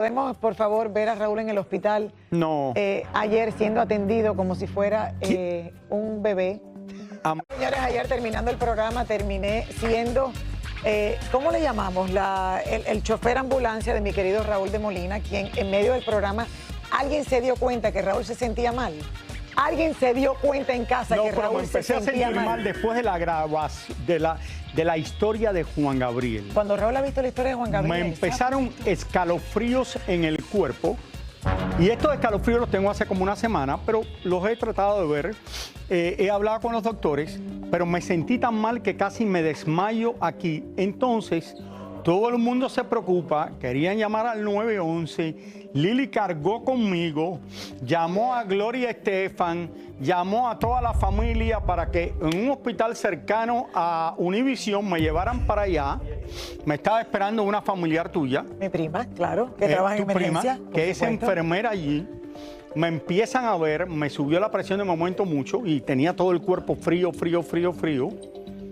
¿Podemos, por favor, ver a Raúl en el hospital? No. Ayer siendo atendido como si fuera un bebé. Señores, ayer terminando el programa terminé siendo, ¿cómo le llamamos? El chofer ambulancia de mi querido Raúl de Molina, quien en medio del programa, alguien se dio cuenta que Raúl se sentía mal. Alguien se dio cuenta en casa que Raúl se sentía mal. Empecé a sentir mal después de la grabación, de la historia de Juan Gabriel. Cuando Raúl ha visto la historia de Juan Gabriel. Me empezaron escalofríos en el cuerpo. Y estos escalofríos los tengo hace como una semana, pero los he tratado de ver. He hablado con los doctores, pero me sentí tan mal que casi me desmayo aquí. Entonces, todo el mundo se preocupa, querían llamar al 911. Lili cargó conmigo, llamó a Gloria Estefan, llamó a toda la familia para que en un hospital cercano a Univision me llevaran para allá. Me estaba esperando una familiar tuya. Mi prima, claro, que trabaja en emergencia. Tu prima, que es enfermera allí. Me empiezan a ver, me subió la presión de momento mucho y tenía todo el cuerpo frío.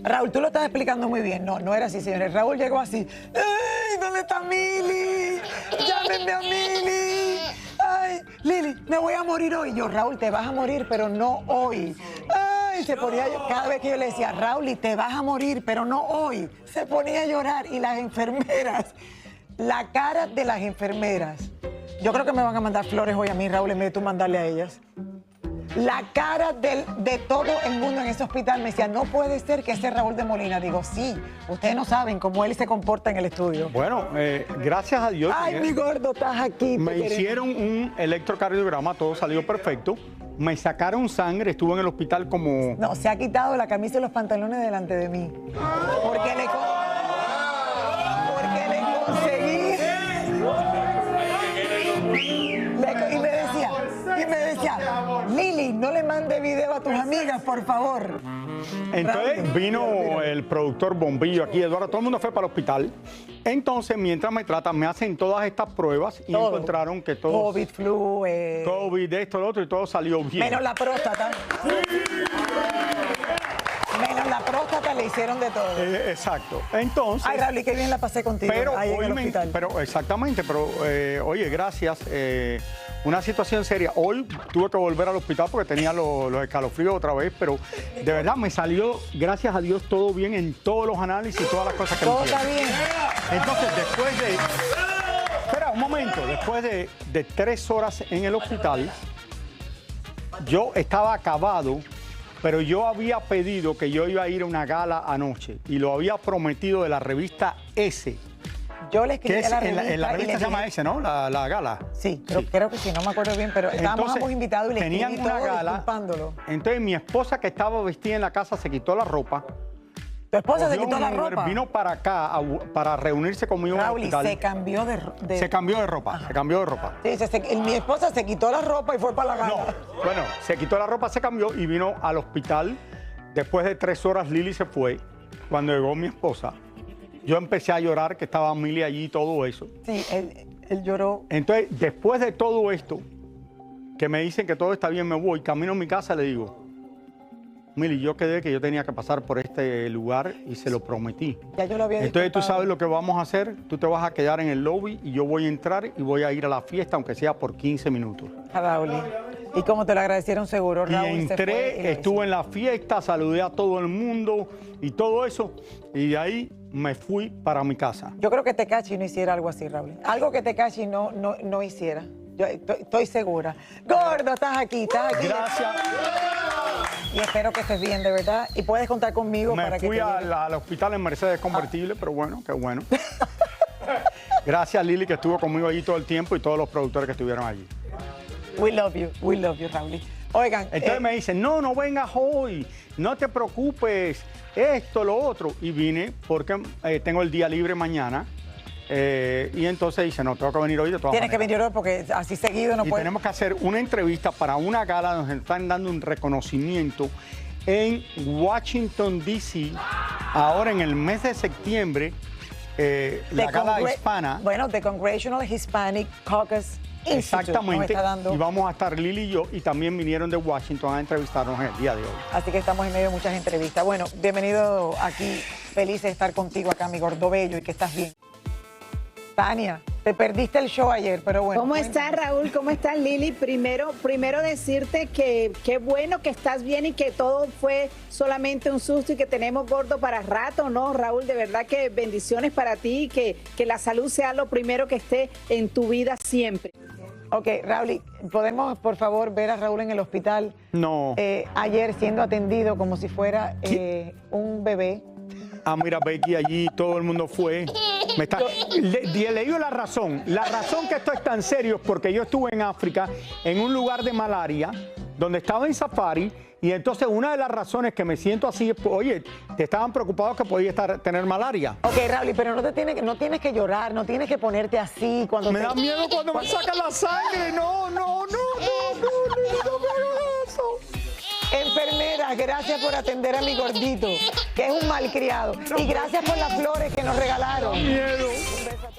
Raúl, tú lo estás explicando muy bien. No era así, señores. Raúl llegó así. ¡Ay, dónde está Mili! ¡Llámenme a Mili! ¡Ay, Lili, me voy a morir hoy! Yo, Raúl, te vas a morir, pero no hoy. ¡Ay! Se ponía, cada vez que yo le decía, Raúl, te vas a morir, pero no hoy. Se ponía a llorar y las enfermeras, la cara de las enfermeras. Yo creo que me van a mandar flores hoy a mí, Raúl, en vez de tú mandarle a ellas. La cara de todo el mundo en ese hospital me decía, no puede ser que ese Raúl de Molina. Digo, sí, ustedes no saben cómo él se comporta en el estudio. Bueno, gracias a Dios. Ay, mi gordo, estás aquí. Me hicieron un electrocardiograma, todo salió perfecto. Me sacaron sangre, estuve en el hospital como... No, se ha quitado la camisa y los pantalones delante de mí. Porque le conseguí... Y me decía, Lili, no le mande video a tus amigas, por favor. Entonces vino el productor Bombillo aquí, Eduardo, todo el mundo fue para el hospital. Entonces, mientras me tratan, me hacen todas estas pruebas y encontraron que todo... COVID, flu... COVID, esto, lo otro, y todo salió bien. Menos la próstata. Menos la próstata, le hicieron de todo. Exacto. Entonces... Ay, Raúl, qué bien la pasé contigo ahí en el hospital. Exactamente, pero oye, gracias. Una situación seria. Hoy tuve que volver al hospital porque tenía los escalofríos otra vez, pero de verdad me salió, gracias a Dios, todo bien en todos los análisis y todas las cosas que me hicieron. Todo está bien. Entonces, después de... Espera un momento. Después de 3 horas en el hospital, yo estaba acabado, pero yo había pedido que yo iba a ir a una gala anoche y lo había prometido de la revista S. Yo le escribí a la revista. En la revista se llama S, ¿no? La gala. Sí, creo que sí, no me acuerdo bien, pero estábamos ambos invitados y le escribí tenían una todo gala, disculpándolo. Entonces mi esposa, que estaba vestida en la casa, se quitó la ropa. ¿Tu esposa se quitó la ropa? Vino para acá para reunirse conmigo en el hospital. Se cambió de ropa. Ajá. Se cambió de ropa. Sí, mi esposa se quitó la ropa y fue para la gala. No, bueno, se quitó la ropa, se cambió y vino al hospital. Después de 3 horas, Lili se fue. Cuando llegó mi esposa, yo empecé a llorar, que estaba Mili allí y todo eso. Sí, él lloró. Entonces, después de todo esto, que me dicen que todo está bien, me voy, camino a mi casa, le digo, Mili, yo quedé que yo tenía que pasar por este lugar y se lo prometí. Ya yo lo había Entonces, tú disculpado. sabes lo que vamos a hacer, tú te vas a quedar en el lobby y yo voy a entrar y voy a ir a la fiesta, aunque sea por 15 minutos. A Raúl. Y como te lo agradecieron seguro, Raúl Y entré, estuve en la fiesta, saludé a todo el mundo y todo eso, y de ahí me fui para mi casa. Yo creo que Tekashi no hiciera algo así, Raúl. Algo que Tekashi no hiciera. Yo estoy segura. Gordo, estás aquí. Gracias. Y espero que estés bien, de verdad. Y puedes contar conmigo para que Me fui al hospital en Mercedes convertible, pero bueno, qué bueno. Gracias, Lili, que estuvo conmigo allí todo el tiempo y todos los productores que estuvieron allí. We love you, Raúl. Oigan. Entonces me dicen, no vengas hoy, no te preocupes, esto, lo otro. Y vine porque tengo el día libre mañana. Y entonces dice, no, tengo que venir hoy de todas maneras. Tienes que venir hoy porque así seguido no puedes. Tenemos que hacer una entrevista para una gala donde nos están dando un reconocimiento en Washington, D.C. Ahora en el mes de septiembre, la gala hispana. Bueno, The Congressional Hispanic Caucus Institute. Exactamente. Nos está dando. Y vamos a estar Lili y yo, y también vinieron de Washington a entrevistarnos el día de hoy. Así que estamos en medio de muchas entrevistas. Bueno, bienvenido aquí. Feliz de estar contigo acá, mi gordo bello, y que estás bien. Tania, Te perdiste el show ayer, pero bueno. ¿Cómo cuéntame. estás, Raúl? ¿Cómo estás, Lili? Primero decirte que qué bueno que estás bien y que todo fue solamente un susto y que tenemos gordo para rato, ¿no, Raúl? De verdad que bendiciones para ti y que la salud sea lo primero que esté en tu vida siempre. Ok, Raúl, ¿podemos por favor ver a Raúl en el hospital? No. Ayer siendo atendido como si fuera un bebé. Ah, mira, Becky, allí todo el mundo fue. Le digo la razón. La razón que esto es tan serio es porque yo estuve en África, en un lugar de malaria, donde estaba en safari, y entonces una de las razones que me siento así es, oye, te estaban preocupados que podía tener malaria. Ok, Raúl, pero no tienes que llorar, no tienes que ponerte así cuando Me da miedo cuando me sacan la sangre. No me hagas eso. Enfermera, gracias por atender a mi gordito, que es un malcriado. Y gracias por las flores que nos regalaron. Miedo. Un beso a todos.